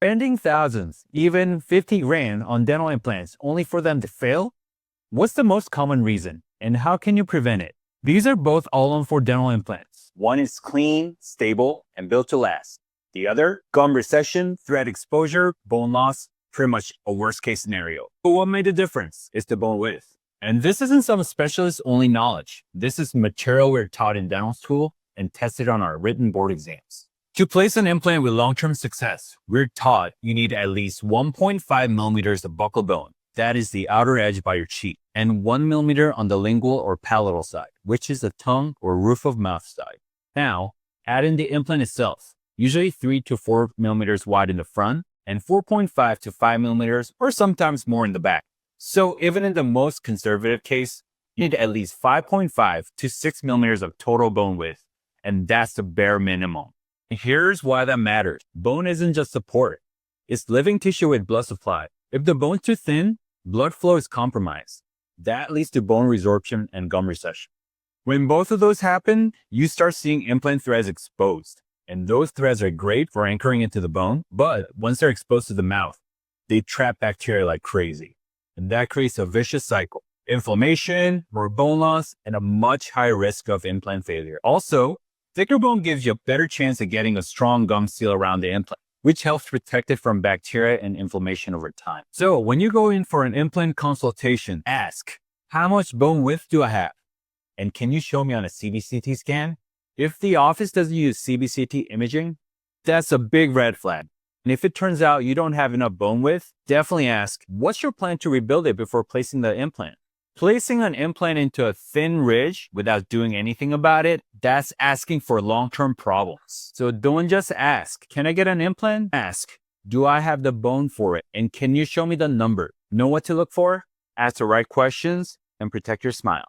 Spending thousands, even 50 grand on dental implants only for them to fail? What's the most common reason, and how can you prevent it? These are both all-on-4 dental implants. One is clean, stable, and built to last. The other, gum recession, thread exposure, bone loss, pretty much a worst-case scenario. But what made the difference is the bone width. And this isn't some specialist-only knowledge. This is material we're taught in dental school and tested on our written board exams. To place an implant with long-term success, we're taught you need at least 1.5 millimeters of buccal bone. That is the outer edge by your cheek, and 1 millimeter on the lingual or palatal side, which is the tongue or roof of mouth side. Now, add in the implant itself, usually 3 to 4 millimeters wide in the front, and 4.5 to 5 millimeters, or sometimes more in the back. So even in the most conservative case, you need at least 5.5 to 6 millimeters of total bone width, and that's the bare minimum. Here's why that matters. Bone isn't just support. It's living tissue with blood supply. If the bone's too thin, blood flow is compromised. That leads to bone resorption and gum recession. When both of those happen, you start seeing implant threads exposed. And those threads are great for anchoring into the bone, but once they're exposed to the mouth, they trap bacteria like crazy. And that creates a vicious cycle. Inflammation, more bone loss, and a much higher risk of implant failure. Also, thicker bone gives you a better chance of getting a strong gum seal around the implant, which helps protect it from bacteria and inflammation over time. So when you go in for an implant consultation, ask, how much bone width do I have? And can you show me on a CBCT scan? If the office doesn't use CBCT imaging, that's a big red flag. And if it turns out you don't have enough bone width, definitely ask, what's your plan to rebuild it before placing the implant? Placing an implant into a thin ridge without doing anything about it, that's asking for long-term problems. So don't just ask, can I get an implant? Ask, do I have the bone for it? And can you show me the number? Know what to look for? Ask the right questions and protect your smile.